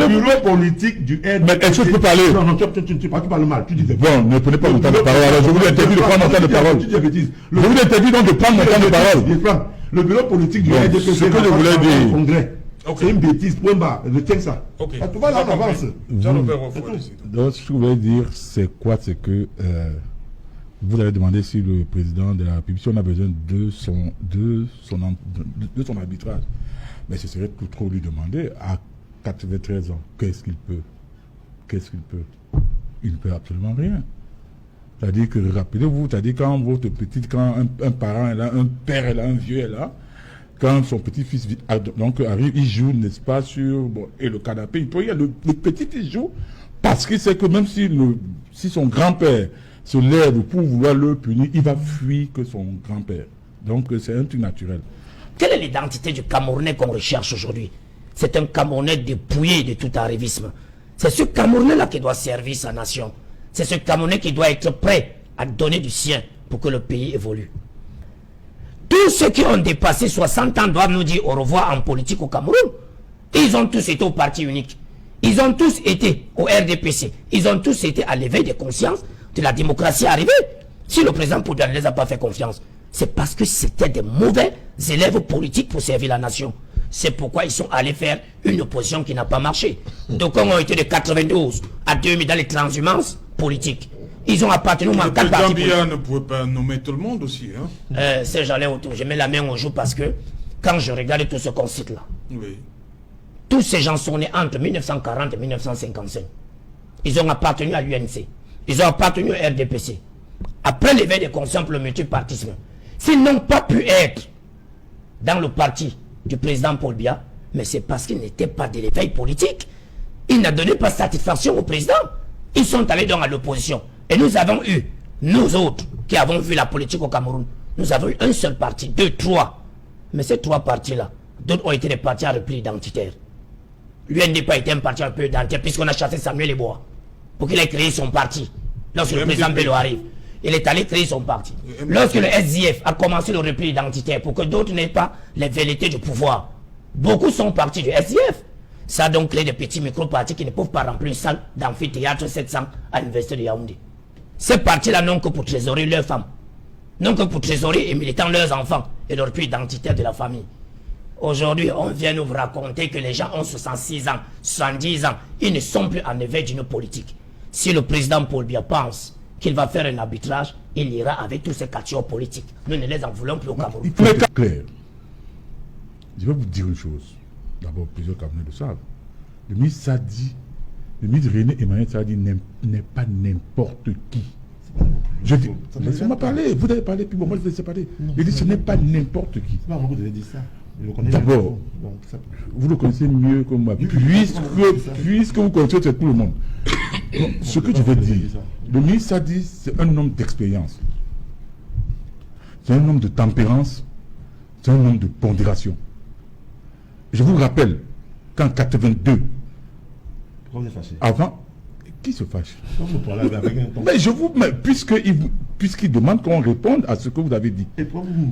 bureau politique du RDPC. Mais est-ce que je peux parler? Non, tu parles mal. Tu dis bon, ne prenez pas mon temps de parole. Alors, je vous interdis de prendre mon temps de parole. Je vous interdis donc de prendre mon temps de parole. Le bureau politique du RDPC. Ce que je voulais dire. C'est une bêtise, point bas. Retiens ça. Ok. Tu vois, là, on avance. Donc, ce que je voulais dire, c'est quoi? C'est que vous avez demandé si le président de la République, si on a besoin de son arbitrage. Mais ce serait tout trop lui demander. À 93 ans, qu'est-ce qu'il peut? Il ne peut absolument rien. C'est-à-dire que, rappelez-vous, c'est-à-dire quand votre petite, quand un parent est là, un père est là, un vieux est là, quand son petit-fils donc arrive, il joue, n'est-ce pas, sur et le canapé, il peut y aller, le petit il joue, parce qu'il sait que même si son grand-père se lève pour vouloir le punir, il va fuir que son grand-père. Donc c'est un truc naturel. Quelle est l'identité du Camerounais qu'on recherche aujourd'hui? C'est un Camerounais dépouillé de tout arrivisme. C'est ce Camerounais-là qui doit servir sa nation. C'est ce Camerounais qui doit être prêt à donner du sien pour que le pays évolue. Tous ceux qui ont dépassé 60 ans doivent nous dire au revoir en politique au Cameroun. Ils ont tous été au parti unique. Ils ont tous été au RDPC. Ils ont tous été à l'éveil des consciences de la démocratie arrivée. Si le président Poudja ne les a pas fait confiance, c'est parce que c'était des mauvais élèves politiques pour servir la nation. C'est pourquoi ils sont allés faire une opposition qui n'a pas marché. Donc on a été de 92 à 2000 dans les transhumances politiques. Ils ont appartenu au quatre partis politiques. Le ne pouvait pas nommer tout le monde aussi. Hein? C'est j'allais autour. Je mets la main au jour parce que quand je regarde tout ce qu'on cite là, oui. Tous ces gens sont nés entre 1940 et 1955. Ils ont appartenu à l'UNC. Ils ont appartenu au RDPC. Après l'éveil des consciences pour le multipartisme, s'ils n'ont pas pu être dans le parti du président Paul Biya, mais c'est parce qu'ils n'étaient pas de l'éveil politique. Ils n'ont donné pas satisfaction au président. Ils sont allés donc à l'opposition. Et nous avons eu, nous autres, qui avons vu la politique au Cameroun, nous avons eu un seul parti, 2, 3. Mais ces 3 partis-là, d'autres ont été des partis à repli identitaire. L'UNDP a été un parti un peu identitaire puisqu'on a chassé Samuel Eboa pour qu'il ait créé son parti. Lorsque le président Bello arrive, il est allé créer son parti. Lorsque le SDF a commencé le repli identitaire pour que d'autres n'aient pas les velléités du pouvoir, beaucoup sont partis du SDF. Ça a donc créé des petits micro-partis qui ne peuvent pas remplir une salle d'amphithéâtre 700 à l'université de Yaoundé. Ces partis-là n'ont que pour trésorerie leurs femmes, n'ont que pour trésorerie et militant leurs enfants et leur repli identitaire de la famille. Aujourd'hui, on vient nous raconter que les gens ont 66 ans, 70 ans, ils ne sont plus en éveil d'une politique. Si le président Paul Biya pense qu'il va faire un arbitrage, il ira avec tous ces catcheurs politiques. Nous ne les en voulons plus au Cameroun. Il faut être clair. Je vais vous dire une chose. D'abord, plusieurs Camerounais le savent. Le ministre Sadi, le ministre René Emmanuel Sadi n'est pas n'importe qui. Je dis, laissez-moi parler. Vous avez parlé, puis bon, moi je vais laisser parler. Je dis, ce n'est pas n'importe qui. C'est pas moi qui vous ai dit ça. D'abord, vous le connaissez mieux que moi, puisque vous connaissez, c'est tout le monde. Donc, ce que je veux dire, le ministre Sadi, c'est un homme d'expérience. C'est un homme de tempérance. C'est un homme de pondération. Je vous rappelle qu'en 82, avant, qui se fâche? Mais puisqu'il demande qu'on réponde à ce que vous avez dit.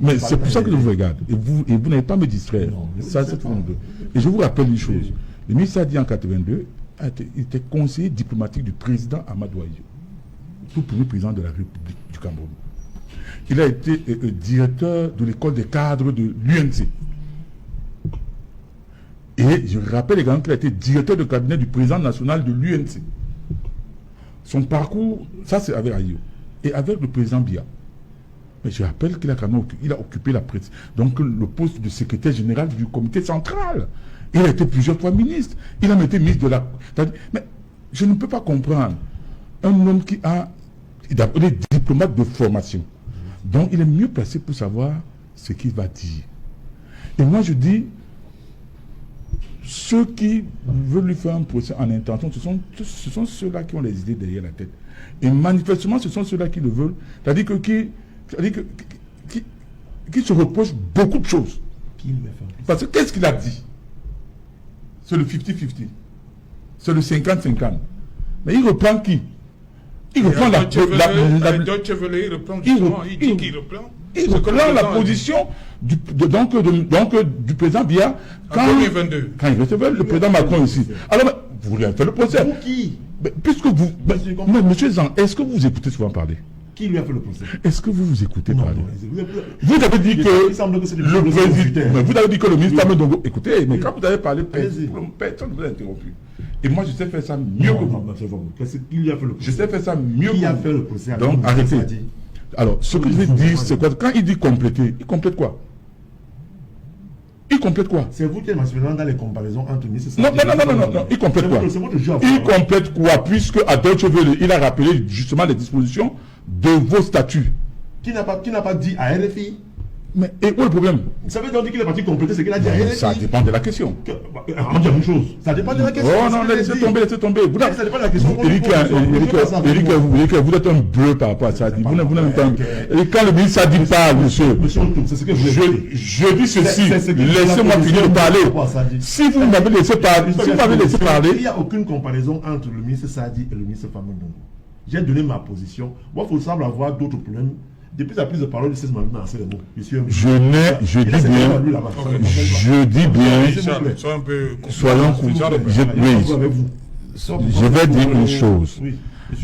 Mais c'est pour ça que je vous regarde. Et vous n'allez pas me distraire. Ça, c'est tout le monde. Et je vous rappelle une chose. Le ministre a dit en 82, il était conseiller diplomatique du président Amadou Ahidjo, tout premier président de la République du Cameroun. Il a été directeur de l'école des cadres de l'UNC. Et je rappelle également qu'il a été directeur de cabinet du président national de l'UNC. Son parcours, ça c'est avec Ahidjo. Et avec le président Biya. Mais je rappelle qu'il a quand même occupé la presse. Donc le poste de secrétaire général du comité central. Il a été plusieurs fois ministre. Il a été ministre de la... Mais je ne peux pas comprendre. Un homme qui il est diplomate de formation. Donc il est mieux placé pour savoir ce qu'il va dire. Et moi je dis, ceux qui veulent lui faire un procès en intention, ce sont ceux-là qui ont les idées derrière la tête. Et manifestement, ce sont ceux-là qui le veulent. C'est-à-dire qui se reprochent beaucoup de choses. Parce que qu'est-ce qu'il a dit? C'est le 50-50. C'est le 50-50. Mais il reprend qui? Il reprend la position du président Biya quand il recevait le président Macron ici. Alors, vous lui avez fait le procès. Pour qui? Mais puisque vous... Mais monsieur Zan, est-ce que vous écoutez souvent parler? Qui lui a fait le procès? Est-ce que vous écoutez Non, parler? non, Vous avez dit que il semble que c'est le président... Mais vous avez dit que le ministre Amedongo... Écoutez, mais quand vous avez parlé, Allez-y. personne ne vous a interrompu. Et moi, je sais faire ça mieux que vous. Qu'est-ce qu'il a fait le procès? Je sais faire ça mieux que Qui a vous. fait le procès? Donc, Alors, arrêtez. ça dit. Alors, ce que je vais dire, c'est quoi? Quand il dit compléter, il complète quoi? Il complète quoi? C'est vous qui êtes mentionné dans les comparaisons entre ministres. Non, il complète quoi? C'est votre jeu à Il faire. complète quoi? Puisque à Deutsche Welle, il a rappelé justement les dispositions de vos statuts. Qui n'a pas dit à RFI? Mais et où est le problème? Ça veut donc dire qu'il est parti compléter ce qu'il a dit à RFI. Ça dépend de la question. On dit une chose. Ça dépend de la question. Oh non, laissez tomber. Vous, Ça dépend de la question. Eric, vous êtes un bleu par rapport à ça. Vous n'avez pas. Et quand le ministre Sadi parle, monsieur, C'est ce que je veux dire. je dis ceci, C'est ce que laissez-moi finir de parler. Si vous m'avez laissé parler, Il n'y a aucune comparaison entre le ministre Sadi et le ministre Famondongo. J'ai donné ma position. Moi, il faut savoir avoir d'autres problèmes. Depuis la prise de parole de 16 minutes, c'est le mot. Je dis bien, Richard, sois un peu... soyons je vais dire une chose.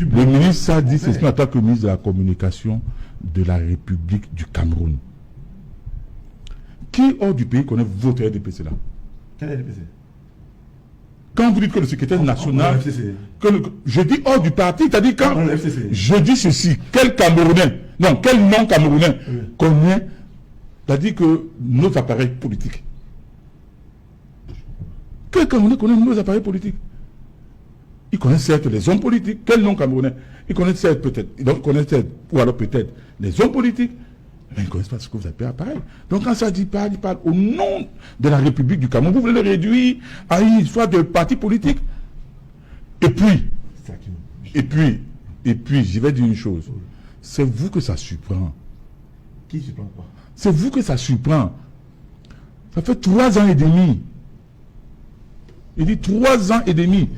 Le ministre Sadi s'exprime en tant que ministre de la Communication de la République du Cameroun. Qui hors du pays connaît votre RDPC là? Quel RDPC? Quand vous dites que le secrétaire national, je dis hors du parti, c'est-à-dire quand je dis ceci, quel non Camerounais connaît, c'est-à-dire que nos appareils politiques. Quel Camerounais connaît nos appareils politiques? Ils connaissent certes les hommes politiques, quel non Camerounais? Ils connaissent certes peut-être, ou alors peut-être les hommes politiques, mais ils ne connaissent pas ce que vous appelez appareil. Donc quand ça dit il parle au nom de la République du Cameroun. Vous voulez le réduire à une histoire de parti politique. Et puis, je vais dire une chose. C'est vous que ça surprend. Qui surprend quoi? C'est vous que ça surprend. Ça fait 3 ans et demi. Il dit 3 ans et demi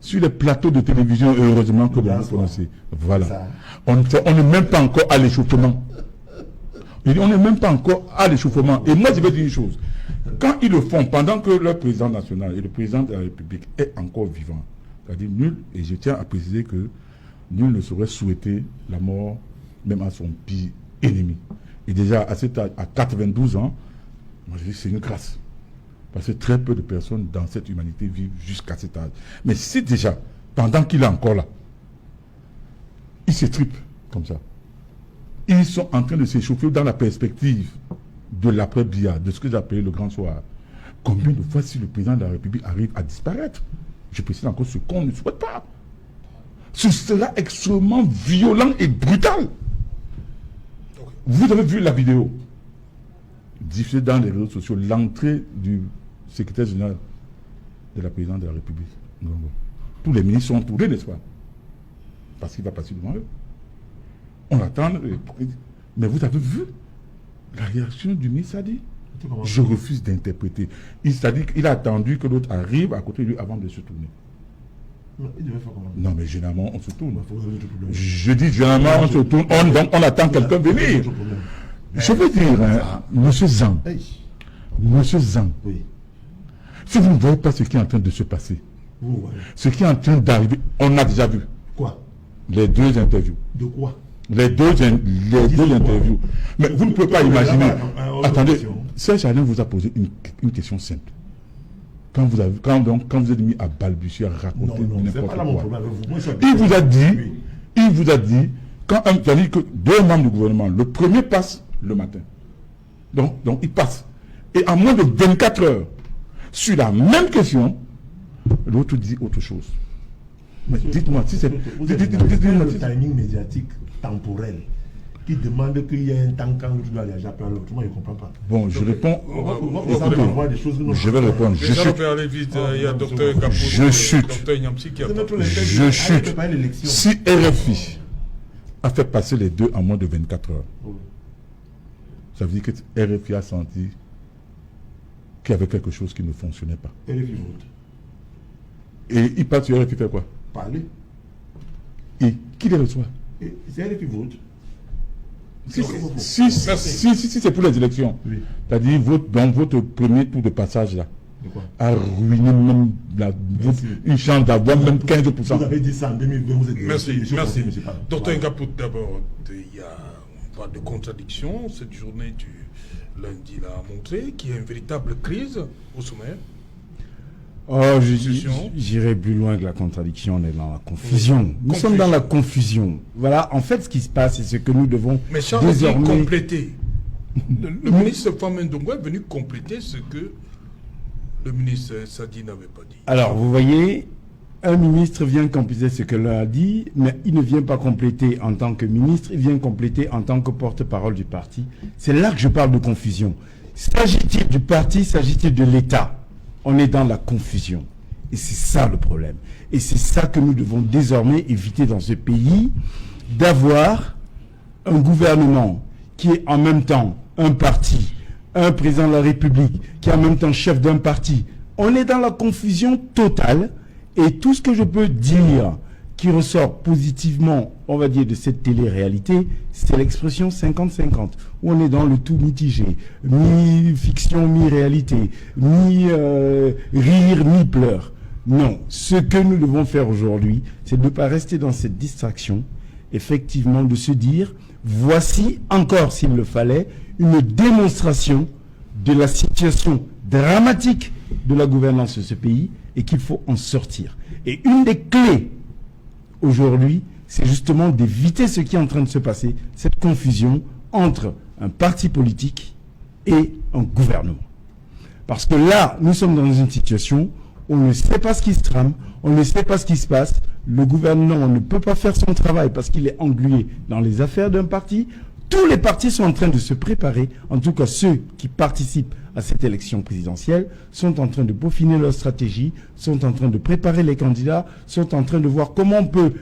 sur les plateaux de télévision, heureusement que vous vous prononcez. Voilà. On n'est même pas encore à l'échauffement. On n'est même pas encore à l'échauffement. Et moi, je vais dire une chose. Quand ils le font, pendant que leur président national et le président de la République est encore vivant, c'est-à-dire nul, et je tiens à préciser que nul ne saurait souhaiter la mort, même à son pire ennemi. Et déjà, à 92 ans, moi je dis c'est une grâce. Parce que très peu de personnes dans cette humanité vivent jusqu'à cet âge. Mais si déjà, pendant qu'il est encore là, il s'étripe comme ça, ils sont en train de s'échauffer dans la perspective de l'après-Biya, de ce que j'appelle le grand soir. Combien de fois si le président de la République arrive à disparaître, je précise encore ce qu'on ne souhaite pas, ce sera extrêmement violent et brutal. Vous avez vu la vidéo diffusée dans les réseaux sociaux, l'entrée du secrétaire général de la présidente de la République. Tous les ministres sont entourés, n'est-ce pas? Parce qu'il va passer devant eux. On attend, mais vous avez vu la réaction du ministre Sadi? Je refuse d'interpréter. Il a attendu que l'autre arrive à côté de lui avant de se tourner. Non, mais généralement, on se tourne. Je dis généralement, on se tourne, on attend quelqu'un venir. Je veux dire, monsieur Zan, si vous ne voyez pas ce qui est en train de se passer, ce qui est en train d'arriver, on a déjà vu. Quoi? Les 2 interviews. De quoi? Les deux interviews. Mais vous ne pouvez pas imaginer. Attendez, Serge Alain vous a posé une question simple. Quand vous êtes mis à balbutier, à raconter n'importe quoi. Il vous a dit, c'est-à-dire que 2 membres du gouvernement, le premier passe le matin. Donc il passe. Et en moins de 24 heures, sur la même question, l'autre dit autre chose. Mais dites-moi, si c'est... le timing médiatique temporel qui demande qu'il y ait un temps quand l'autre doit aller à l'autre. Moi, je ne comprends pas. Bon, je réponds... Je vais répondre. Je chute. Il y a Dr Kapou, je chute. Dr Nyamsi qui a... Je chute. Si RFI a fait passer les 2 en moins de 24 heures, ça veut dire que RFI a senti qu'il y avait quelque chose qui ne fonctionnait pas. RFI vote. Et il passe sur RFI fait quoi? Parler. Et qui les reçoit? C'est RFI vote. Si c'est pour les élections, c'est-à-dire dans votre premier tour de passage là, a ruiné même une chance d'avoir même 15%. Vous avez dit ça en 2020, vous êtes Merci. monsieur Pardon. Docteur Ngaput, d'abord, on parle de contradiction. Cette journée du lundi l'a montré qu'il y a une véritable crise au sommet. Oh, j'irai plus loin que la contradiction, on est dans la confusion. Nous sommes dans la confusion. Voilà, en fait, ce qui se passe, c'est ce que nous devons Mais Charles désormais... dit compléter. Le ministre Famenne Ndongo est venu compléter ce que le ministre Sadi n'avait pas dit. Alors, vous voyez, un ministre vient compléter ce que l'un a dit, mais il ne vient pas compléter en tant que ministre, il vient compléter en tant que porte-parole du parti. C'est là que je parle de confusion. S'agit-il du parti, s'agit-il de l'État? On est dans la confusion. Et c'est ça le problème. Et c'est ça que nous devons désormais éviter dans ce pays, d'avoir un gouvernement qui est en même temps un parti, un président de la République, qui est en même temps chef d'un parti. On est dans la confusion totale. Et tout ce que je peux dire qui ressort positivement, on va dire, de cette télé-réalité, c'est l'expression 50-50, où on est dans le tout mitigé, mi-fiction, mi-réalité, mi-rire, mi-pleurs. Non, ce que nous devons faire aujourd'hui, c'est de ne pas rester dans cette distraction, effectivement, de se dire, voici encore, s'il le fallait, une démonstration de la situation dramatique de la gouvernance de ce pays et qu'il faut en sortir. Et une des clés aujourd'hui, c'est justement d'éviter ce qui est en train de se passer, cette confusion entre un parti politique et un gouvernement. Parce que là, nous sommes dans une situation où on ne sait pas ce qui se trame, on ne sait pas ce qui se passe, le gouvernement ne peut pas faire son travail parce qu'il est englué dans les affaires d'un parti. Tous les partis sont en train de se préparer, en tout cas ceux qui participent à cette élection présidentielle, sont en train de peaufiner leur stratégie, sont en train de préparer les candidats, sont en train de voir comment on peut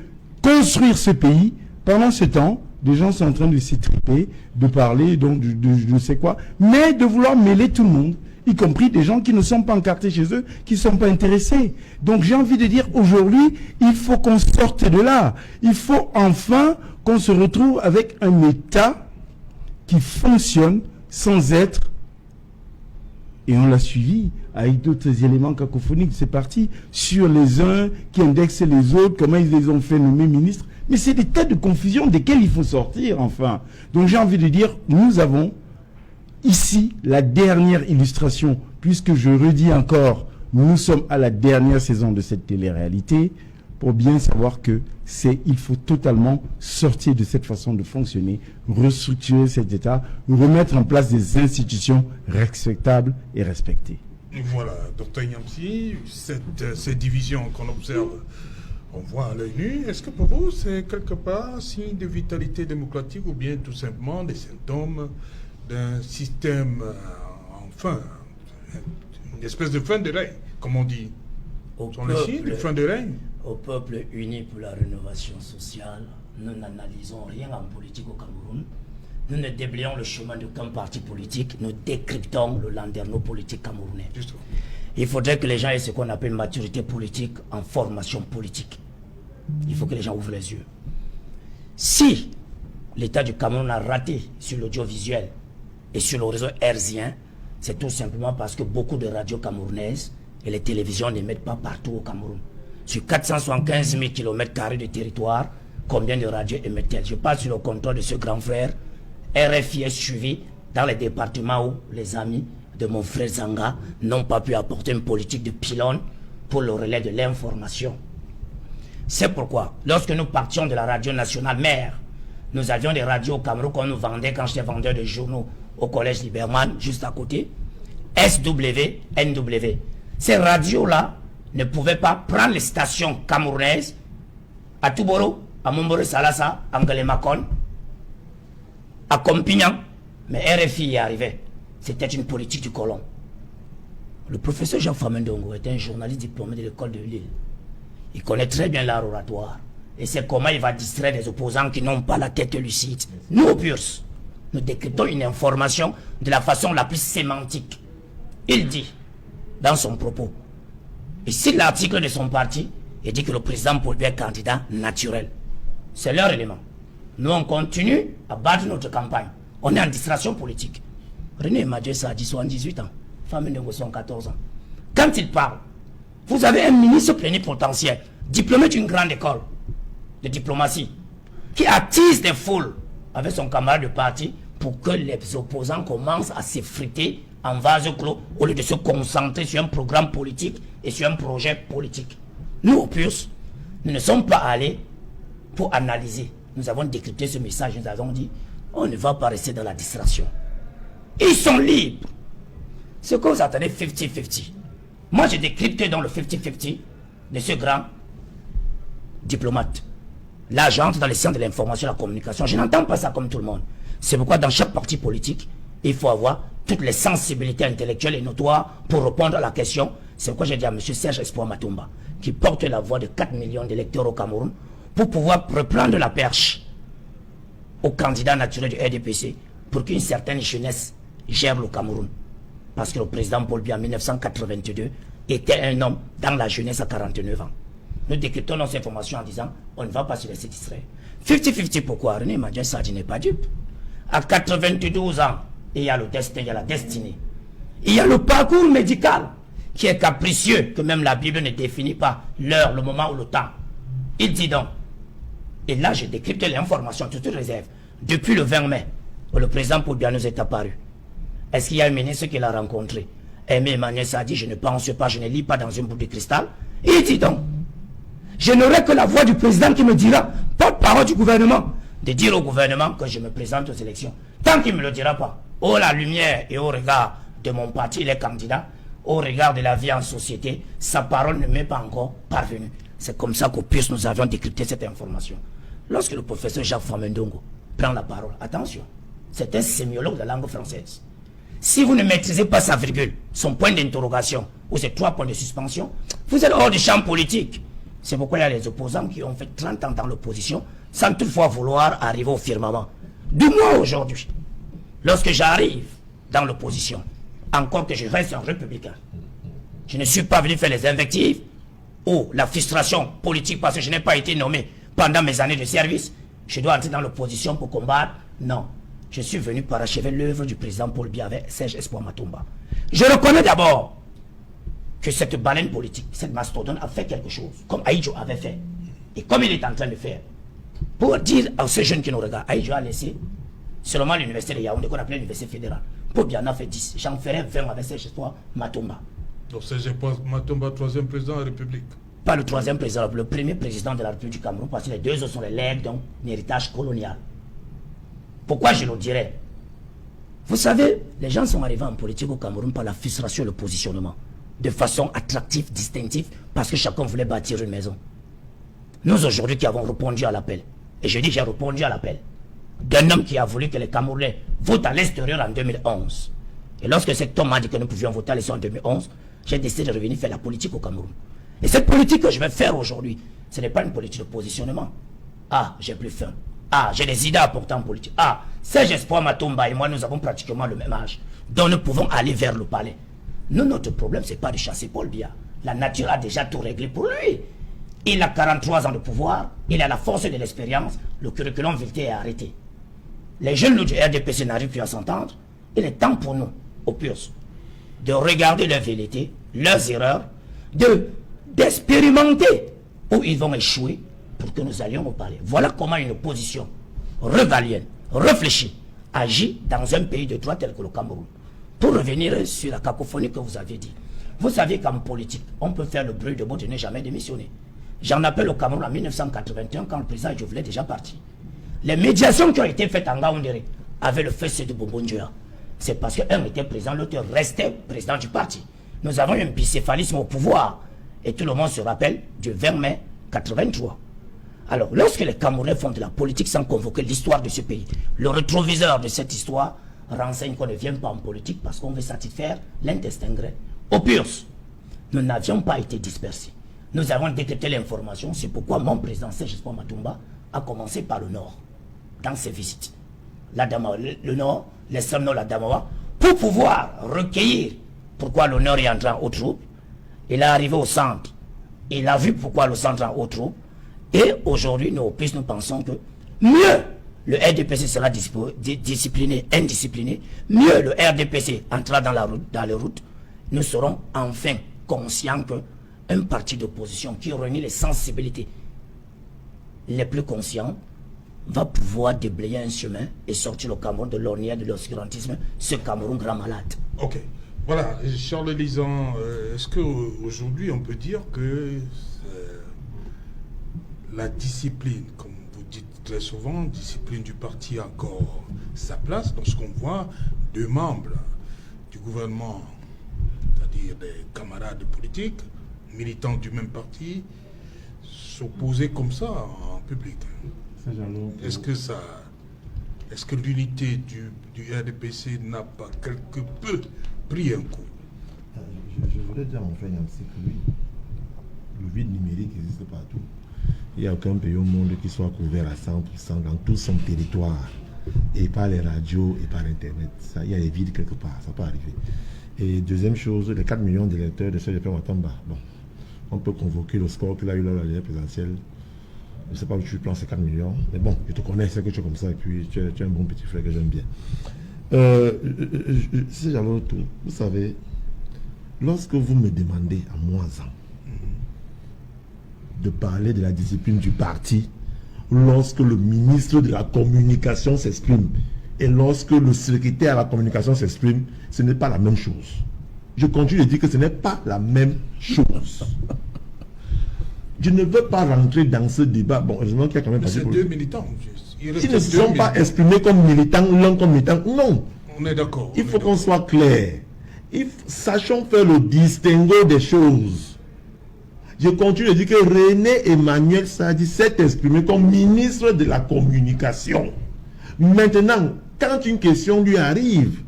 construire ce pays. Pendant ce temps, des gens sont en train de s'étriper, de parler donc de je ne sais quoi, mais de vouloir mêler tout le monde, y compris des gens qui ne sont pas encartés chez eux, qui ne sont pas intéressés. Donc j'ai envie de dire, aujourd'hui, il faut qu'on sorte de là. Il faut enfin qu'on se retrouve avec un État qui fonctionne sans être, et on l'a suivi avec d'autres éléments cacophoniques, c'est parti, sur les uns qui indexent les autres, comment ils les ont fait nommer ministres. Mais c'est des tas de confusion desquels il faut sortir, enfin. Donc j'ai envie de dire, nous avons ici la dernière illustration, puisque je redis encore, nous sommes à la dernière saison de cette télé-réalité, pour bien savoir que il faut totalement sortir de cette façon de fonctionner, restructurer cet État, remettre en place des institutions respectables et respectées. Voilà, Dr Nyamsi, ces divisions qu'on observe, on voit à l'œil nu, est-ce que pour vous c'est quelque part un signe de vitalité démocratique ou bien tout simplement des symptômes d'un système, enfin, une espèce de fin de règne, comme on dit? Sont les signes de fin de règne? Au peuple uni pour la rénovation sociale, nous n'analysons rien en politique au Cameroun. Nous ne déblayons le chemin d'aucun parti politique, nous décryptons le landerneau politique camerounais. Justement. Il faudrait que les gens aient ce qu'on appelle maturité politique en formation politique. Il faut que les gens ouvrent les yeux. Si l'État du Cameroun a raté sur l'audiovisuel et sur le réseau herzien, c'est tout simplement parce que beaucoup de radios camerounaises et les télévisions n'émettent pas partout au Cameroun. Sur 475 000 km² de territoire, combien de radios émettent-elles? Je parle sur le contrôle de ce grand frère. RFI est suivi dans les départements où les amis de mon frère Zanga n'ont pas pu apporter une politique de pylône pour le relais de l'information. C'est pourquoi, lorsque nous partions de la radio nationale mère, nous avions des radios au Cameroun qu'on nous vendait quand j'étais vendeur de journaux au collège Liberman, juste à côté, SW, NW. Ces radios-là ne pouvaient pas prendre les stations camerounaises à Touboro, à Momboro Salassa, à Ngalemakon, à Compignan, mais RFI y arrivait. C'était une politique du colon. Le professeur Jean Famenne Ndongo était un journaliste diplômé de l'école de Lille. Il connaît très bien l'art oratoire. Et c'est comment il va distraire les opposants qui n'ont pas la tête lucide. Nous, au PURS, nous décryptons une information de la façon la plus sémantique. Il dit, dans son propos, et si l'article de son parti, il dit que le président Paul Biya est candidat naturel. C'est leur élément. Nous, on continue à battre notre campagne. On est en distraction politique. René Madjessa a dit 78 ans. Famenne Ndongo 14 ans. Quand il parle, vous avez un ministre plénipotentiaire, diplômé d'une grande école de diplomatie, qui attise des foules avec son camarade de parti pour que les opposants commencent à s'effriter en vase clos au lieu de se concentrer sur un programme politique et sur un projet politique. Nous, au PURS, nous ne sommes pas allés pour analyser. Nous avons décrypté ce message, nous avons dit, on ne va pas rester dans la distraction. Ils sont libres. Ce que vous attendez 50-50. Moi, j'ai décrypté dans le 50-50 de ce grand diplomate. Là, j'entre dans les sciences de l'information et de la communication. Je n'entends pas ça comme tout le monde. C'est pourquoi dans chaque parti politique, il faut avoir toutes les sensibilités intellectuelles et notoires pour répondre à la question. C'est pourquoi j'ai dit à M. Serge Espoir Matumba, qui porte la voix de 4 millions d'électeurs au Cameroun, pour pouvoir reprendre la perche au candidat naturel du RDPC pour qu'une certaine jeunesse gère le Cameroun. Parce que le président Paul Biya en 1982 était un homme dans la jeunesse à 49 ans. Nous décryptons nos informations en disant on ne va pas se laisser distraire. 50-50 pourquoi? René Madjen Sadji n'est pas dupe. À 92 ans, il y a le destin, il y a la destinée. Il y a le parcours médical qui est capricieux, que même la Bible ne définit pas l'heure, le moment ou le temps. Il dit donc, et là j'ai décrypté l'information, toute réserve, depuis le 20 mai, où le président Paul Biya nous est apparu. Est-ce qu'il y a un ministre qu'il a rencontré? Aimé Emmanuel Sadi, je ne pense pas, je ne lis pas dans une boule de cristal. Il dit donc, je n'aurai que la voix du président qui me dira, porte-parole du gouvernement, de dire au gouvernement que je me présente aux élections. Tant qu'il ne me le dira pas, au la lumière et au regard de mon parti, les candidats, au regard de la vie en société, sa parole ne m'est pas encore parvenue. C'est comme ça qu'au PURS nous avions décrypté cette information. Lorsque le professeur Jacques Famendongo prend la parole, attention, c'est un sémiologue de la langue française. Si vous ne maîtrisez pas sa virgule, son point d'interrogation ou ses 3 points de suspension, vous êtes hors du champ politique. C'est pourquoi il y a les opposants qui ont fait 30 ans dans l'opposition sans toutefois vouloir arriver au firmament. Du moins aujourd'hui, lorsque j'arrive dans l'opposition, encore que je reste un républicain, je ne suis pas venu faire les invectives ou la frustration politique parce que je n'ai pas été nommé pendant mes années de service. Je dois entrer dans l'opposition pour combattre. Non. Je suis venu parachever l'œuvre du président Paul Biya avec Serge Espoir Matumba. Je reconnais d'abord que cette baleine politique, cette mastodonte a fait quelque chose, comme Aïdjo avait fait, et comme il est en train de faire. Pour dire à ces jeunes qui nous regardent, Aïdjo a laissé seulement l'université de Yaoundé, qu'on appelait l'université fédérale. Paul Biya en a fait 10. J'en ferai 20 avec Serge Espoir Matumba. Donc Serge Espoir Matumba, 3e président de la République. Pas le 3e président, le 1er président de la République du Cameroun, parce que les 2 autres sont les legs d'un héritage colonial. Pourquoi je le dirais? Vous savez, les gens sont arrivés en politique au Cameroun par la frustration et le positionnement, de façon attractive, distinctive, parce que chacun voulait bâtir une maison. Nous aujourd'hui qui avons répondu à l'appel, et je dis j'ai répondu à l'appel, d'un homme qui a voulu que les Camerounais votent à l'extérieur en 2011. Et lorsque cet homme m'a dit que nous pouvions voter à l'extérieur en 2011, j'ai décidé de revenir faire la politique au Cameroun. Et cette politique que je vais faire aujourd'hui, ce n'est pas une politique de positionnement. Ah, j'ai plus faim. Ah, j'ai des idées à porter en politique. Ah, Serge Espoir Matumba et moi, nous avons pratiquement le même âge. Donc nous pouvons aller vers le palais. Nous, notre problème, ce n'est pas de chasser Paul Biya. La nature a déjà tout réglé pour lui. Il a 43 ans de pouvoir, il a la force de l'expérience, le curriculum vitae est arrêté. Les jeunes du RDPC n'arrivent plus à s'entendre. Il est temps pour nous, au PURS, de regarder leurs vérités, leurs erreurs, d'expérimenter où ils vont échouer pour que nous allions au palais. Voilà comment une opposition régalienne, réfléchie, agit dans un pays de droit tel que le Cameroun. Pour revenir sur la cacophonie que vous avez dit, vous savez qu'en politique, on peut faire le bruit de mots de ne jamais démissionner. J'en appelle au Cameroun en 1981 quand le président Diouf est déjà parti. Les médiations qui ont été faites en Ngaoundéré avec le feu de Bobondjoa, c'est parce qu'un était président, l'autre restait président du parti. Nous avons un bicéphalisme au pouvoir et tout le monde se rappelle du 20 mai 83. Alors, lorsque les Camerounais font de la politique sans convoquer l'histoire de ce pays, le rétroviseur de cette histoire renseigne qu'on ne vient pas en politique parce qu'on veut satisfaire l'intestin grêle. Au PURS, nous n'avions pas été dispersés. Nous avons décrypté l'information, c'est pourquoi mon président Serge Espoir Matumba a commencé par le Nord, dans ses visites. Le Nord, l'extrême Nord, la Damawa, pour pouvoir recueillir pourquoi le Nord est entré en haute troupe. Il est arrivé au centre, il a vu pourquoi le centre est en haute troupe. Et aujourd'hui, nous, au PURS, nous pensons que mieux le RDPC sera discipliné, indiscipliné, mieux le RDPC entrera dans les routes, nous serons enfin conscient qu'un parti d'opposition qui réunit les sensibilités les plus conscients va pouvoir déblayer un chemin et sortir le Cameroun de l'ornière de l'obscurantisme, ce Cameroun grand malade. Ok. Voilà, Charles Lisan, est-ce qu'aujourd'hui on peut dire que la discipline, comme vous dites très souvent, discipline du parti a encore sa place dans ce qu'on voit, 2 membres du gouvernement, c'est-à-dire des camarades politiques, militants du même parti, s'opposer comme ça en public? Est-ce que l'unité du RDPC n'a pas quelque peu pris un coup? Je voudrais dire à mon frère Yamsi que oui, le vide numérique existe partout. Il n'y a aucun pays au monde qui soit couvert à 100% dans tout son territoire, et par les radios et par Internet. Ça, il y a des vides quelque part, ça peut arriver. Et deuxième chose, les 4 millions d'électeurs de CGP Watamba, bon, on peut convoquer le score qu'il a eu là, la dernière présidentielle. Je ne sais pas où tu prends ces 4 millions, mais bon, je te connais, c'est que tu es comme ça, et puis tu es un bon petit frère que j'aime bien. Si j'allais autour, vous savez, lorsque vous me demandez à moi de parler de la discipline du parti, lorsque le ministre de la communication s'exprime et lorsque le secrétaire à la communication s'exprime, ce n'est pas la même chose. Je continue de dire que ce n'est pas la même chose. Je ne veux pas rentrer dans ce débat. Bon, heureusement qu'il y a quand même... C'est 2 militants. Ils ne se sont pas exprimés comme militants, l'un comme militant. Non. On est d'accord. Il faut qu'on soit clair. Sachons faire le distinguo des choses. Je continue de dire que René Emmanuel Sadi s'est exprimé comme ministre de la communication. Maintenant, quand une question lui arrive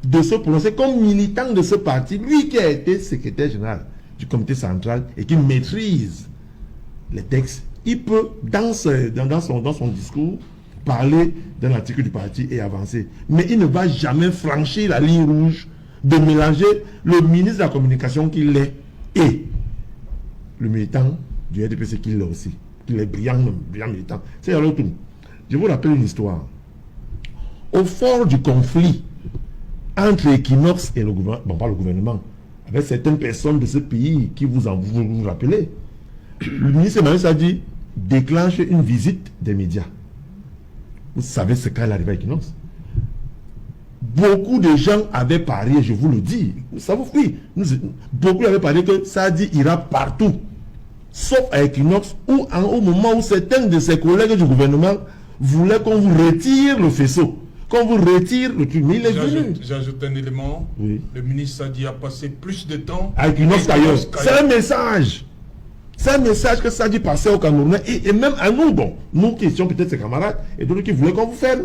de se prononcer comme militant de ce parti, lui qui a été secrétaire général du comité central et qui maîtrise les textes, il peut, dans son discours, parler d'un article du parti et avancer. Mais il ne va jamais franchir la ligne rouge de mélanger le ministre de la communication qu'il est et le militant du RDPC qu'il est aussi. Il est brillant militant. C'est à l'autre. Je vous rappelle une histoire. Au fort du conflit entre Equinox et le gouvernement, bon, pas le gouvernement, avec certaines personnes de ce pays qui vous rappelez, le ministre Emmanuel Sadi déclenche une visite des médias. Vous savez ce qu'elle arrive à Equinox. Beaucoup de gens avaient parié, je vous le dis, ça vous oui, beaucoup avaient parié que Sadi ira partout, sauf à Equinox, où au moment où certains de ses collègues du gouvernement voulaient qu'on vous retire le faisceau, qu'on vous retire le truc. Mais il est venu. J'ajoute un élément. Oui. Le ministre Sadi a passé plus de temps à Equinox qu'ailleurs. C'est un message. C'est un message que Sadi passait aux Camerounais et même à nous, bon, nous qui étions peut-être ses camarades et d'autres qui voulaient qu'on vous ferme,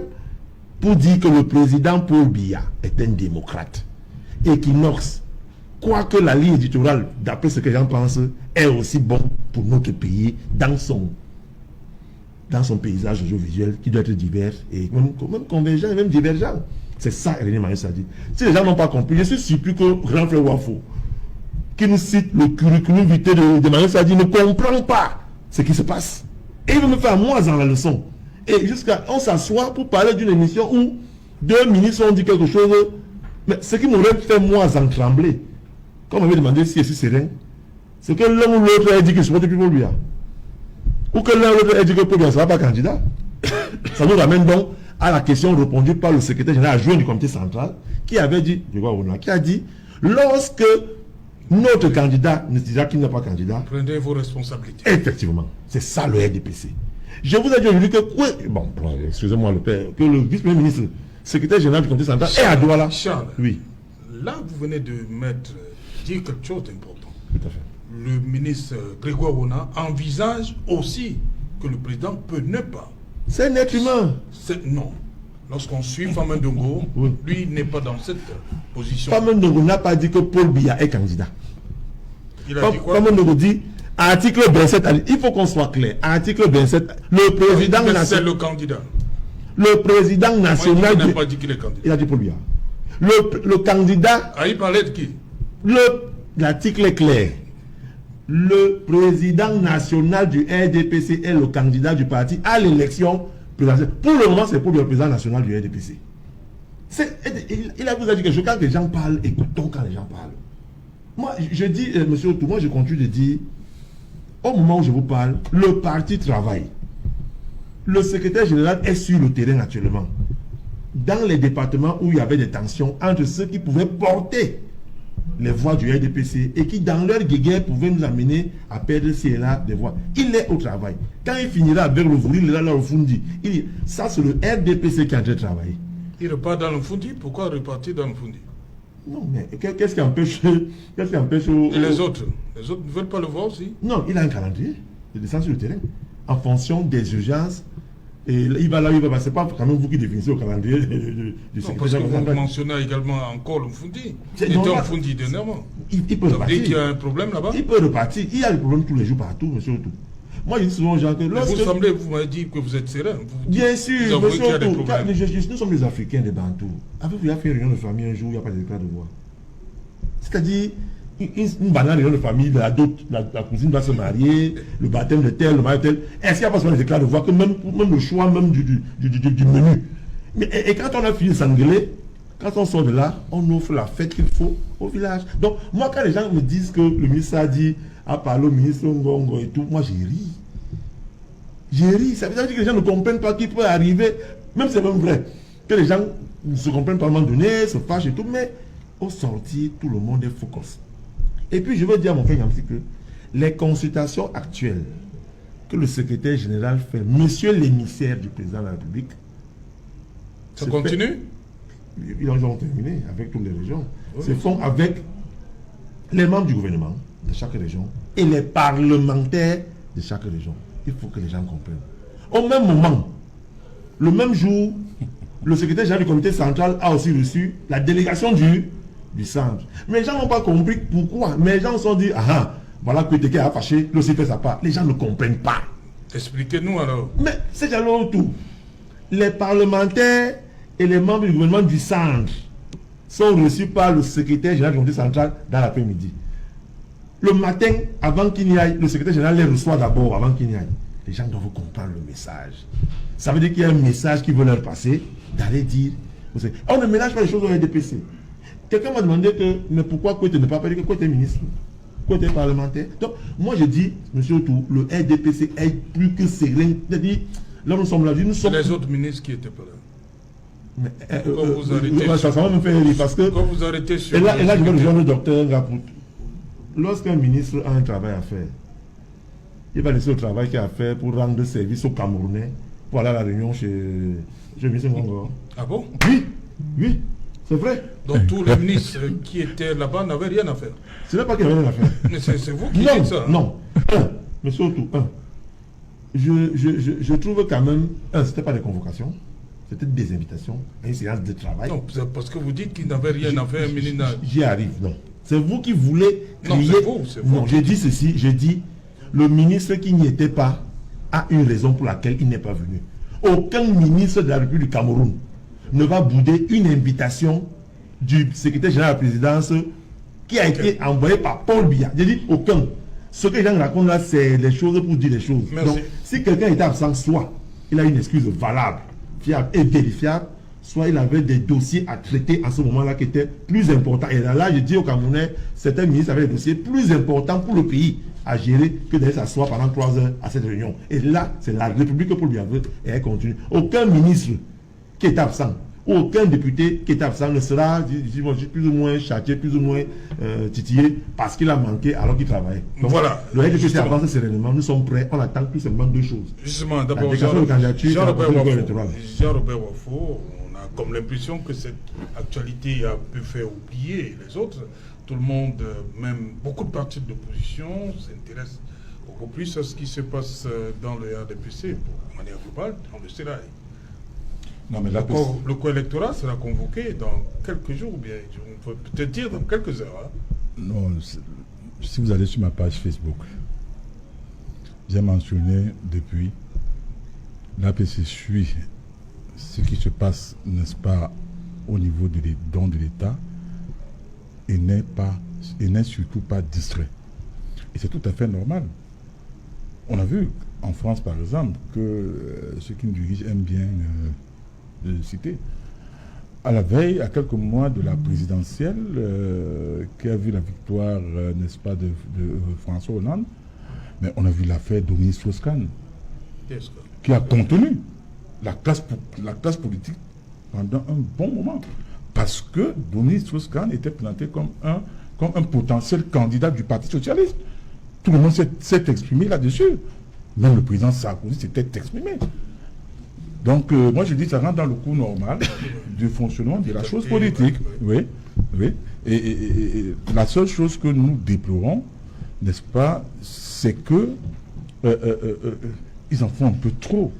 pour dire que le président Paul Biya est un démocrate. Equinox, quoique la ligne éditoriale, d'après ce que j'en pense, est aussi bon pour notre pays dans son paysage audiovisuel qui doit être divers et même convergent et même divergent. C'est ça René Emmanuel Sadi. Si les gens n'ont pas compris, je suis surpris que Grand Frère Wafo, qui nous cite le curriculum vitae de Emmanuel Sadi, ne comprend pas ce qui se passe. Et il veut me faire moi dans la leçon. Et jusqu'à on s'assoit pour parler d'une émission où 2 ministres ont dit quelque chose, mais ce qui m'aurait fait moi en trembler, quand on m'avait demandé si je suis serein, c'est que l'un ou l'autre a dit que je supporte plus Paul Biya. Ou que l'un ou l'autre a dit que Paul Biya ne sera pas candidat. Ça nous ramène donc à la question répondue par le secrétaire général adjoint du comité central, qui avait dit, qui a dit, lorsque notre candidat ne dira qu'il n'est pas candidat, prenez vos responsabilités. Effectivement, c'est ça le RDPC. Je vous ai dit aujourd'hui que, bon, excusez-moi le père, que le vice-premier ministre, secrétaire général du comité central est à Douala. Charles, oui. Là, vous venez de dire quelque chose d'important. Tout à fait. Le ministre Grégoire Rona envisage aussi que le président peut ne pas. C'est un être humain. Non. Lorsqu'on suit Fama Ndongo, oui. Lui n'est pas dans cette position. Fama Ndongo n'a pas dit que Paul Biya est candidat. Il a dit quoi? Fama Ndongo dit, article 27, il faut qu'on soit clair. Article 27, le président national. C'est le candidat. Le président national. Il n'a pas dit qu'il est candidat. Il a dit Paul Biya. Le candidat. Ah, il parlait de qui? L'article est clair. Le président national du RDPC est le candidat du parti à l'élection présidentielle. Pour le moment, c'est pour le président national du RDPC. Il a vous a dit que quand les gens parlent, écoutons quand les gens parlent. Moi, je dis, monsieur Otou, moi je continue de dire, au moment où je vous parle, le parti travaille. Le secrétaire général est sur le terrain actuellement. Dans les départements où il y avait des tensions entre ceux qui pouvaient porter les voix du RDPC et qui, dans leur guéguerre, pouvaient nous amener à perdre ci et là des voix. Il est au travail. Quand il finira avec le Vouri, il est là au Fundi. Ça, c'est le RDPC qui est en train de travailler. Il repart dans le Fundi. Pourquoi repartir dans le Fundi? Non, mais qu'est-ce qui empêche... Et les autres ne veulent pas le voir aussi? Non, il a un calendrier de descente sur le terrain. En fonction des urgences. Et il va là, il va passer. C'est pas quand même vous qui définissez au calendrier du secrétaire. Parce que vous mentionnez également encore le Fundi. Il était en Fundi dernièrement. Il peut repartir. Ça veut dire qu'il y a un problème là-bas? Il peut repartir. Il y a des problèmes tous les jours partout, monsieur Otou. Moi, je dis souvent aux gens que... Vous m'avez dit que vous êtes serein. Bien sûr, monsieur Otou. Nous sommes les Africains des Bantous. Avez-vous fait une réunion de famille un jour où il n'y a pas de décret de voix? C'est-à-dire... Une banale réunion de famille, la cousine va se marier, le baptême de tel, le mariage de tel. Est-ce qu'il n'y a pas seulement des éclats de voix que même le choix même du menu? Et quand on a fini de s'engueuler, quand on sort de là, on offre la fête qu'il faut au village. Donc, moi, quand les gens me disent que le ministre a dit, a parlé au ministre Ngongo et tout, moi, j'ai ri. J'ai ri. Ça veut dire que les gens ne comprennent pas qu'il peut arriver, même c'est même vrai, que les gens ne se comprennent pas à un moment donné, se fâchent et tout, mais au sortir, tout le monde est focus. Et puis, je veux dire à mon frère Yamsi que les consultations actuelles que le secrétaire général fait, monsieur l'émissaire du président de la République... Ça continue? Ils ont terminé avec toutes les régions. Oui. Se font avec les membres du gouvernement de chaque région et les parlementaires de chaque région. Il faut que les gens comprennent. Au même moment, le même jour, le secrétaire général du comité central a aussi reçu la délégation du centre. Mais les gens n'ont pas compris pourquoi. Mais les gens se sont dit, voilà que Teke a fâché, l'OCI fait sa part. Les gens ne comprennent pas. Expliquez-nous alors. Mais c'est déjà tout. Les parlementaires et les membres du gouvernement du centre sont reçus par le secrétaire général du comité central dans l'après-midi. Le matin, avant qu'il n'y aille, le secrétaire général les reçoit d'abord, avant qu'il n'y aille. Les gens doivent comprendre le message. Ça veut dire qu'il y a un message qui veut leur passer, d'aller dire. On ne mélange pas les choses au RDPC. Quelqu'un m'a demandé que, mais pourquoi Kouete ne pas parler que Kouete est ministre, Kouete est parlementaire. Donc, moi je dis, monsieur Otou, le RDPC est plus que serein. C'est-à-dire, là nous sommes là, nous sommes... Les autres ministres qui étaient pas là. Mais, vous arrêtez ça va me faire rire parce que... Quand vous arrêtez sur... Et là je vais rejoindre le docteur Ngapout. Lorsqu'un ministre a un travail à faire, il va laisser le travail qu'il a à faire pour rendre service aux Camerounais, pour aller à la réunion chez le ministre Ngongo. Ah bon? Oui. C'est vrai. Donc tous les ministres qui étaient là-bas n'avaient rien à faire. Ce n'est pas qu'il n'y avait rien à faire. Mais c'est vous qui dites ça. Non. Mais surtout, je trouve quand même, ce n'était pas des convocations, c'était des invitations à une séance de travail. Non, c'est parce que vous dites qu'ils n'avaient rien à faire, ministre. J'y arrive, non. C'est vous qui voulez crier. Non, c'est vous. Non, j'ai dit ceci, j'ai dit, le ministre qui n'y était pas a une raison pour laquelle il n'est pas venu. Aucun ministre de la République du Cameroun ne va bouder une invitation du secrétaire général de la présidence qui a été envoyée par Paul Biya. J'ai dit aucun. Ce que les gens racontent là, c'est les choses pour dire les choses. Merci. Donc, si quelqu'un était absent, soit il a une excuse valable, fiable et vérifiable, soit il avait des dossiers à traiter en ce moment-là qui étaient plus importants. Et là, je dis aux Camerounais, certains ministres avaient des dossiers plus importants pour le pays à gérer que d'aller s'asseoir pendant 3 heures à cette réunion. Et là, c'est la République que Paul Biya veut et elle continue. Aucun ministre qui est absent, aucun député qui est absent ne sera plus ou moins châtié, plus ou moins titillé parce qu'il a manqué alors qu'il travaillait. Donc, voilà. Le RDPC avance sereinement, nous sommes prêts, on attend tout simplement 2 choses. Justement, d'abord, Jean-Robert Wafo, on a comme l'impression que cette actualité a pu faire oublier les autres. Tout le monde, même beaucoup de partis d'opposition, s'intéressent beaucoup plus à ce qui se passe dans le RDPC, de manière globale, dans le Sérail. Non, mais le corps électoral sera convoqué dans quelques jours, ou bien on peut peut-être dire dans quelques heures. Hein. Non, si vous allez sur ma page Facebook, j'ai mentionné depuis, l'APC suit ce qui se passe, n'est-ce pas, au niveau des dons de l'État et n'est surtout pas distrait. Et c'est tout à fait normal. On a vu en France, par exemple, que ceux qui nous dirigent aiment bien... de citer. à la veille, à quelques mois de la présidentielle, qui a vu la victoire, n'est-ce pas, de François Hollande, mais on a vu l'affaire Dominique Strauss-Kahn, qui a contenu la classe politique pendant un bon moment. Parce que Dominique Strauss-Kahn était présenté comme un potentiel candidat du Parti socialiste. Tout le monde s'est exprimé là-dessus. Même le président Sarkozy s'était exprimé. Donc, moi je dis ça rentre dans le cours normal du fonctionnement de la chose politique. Oui, oui. Et la seule chose que nous déplorons, n'est-ce pas, c'est que ils en font un peu trop.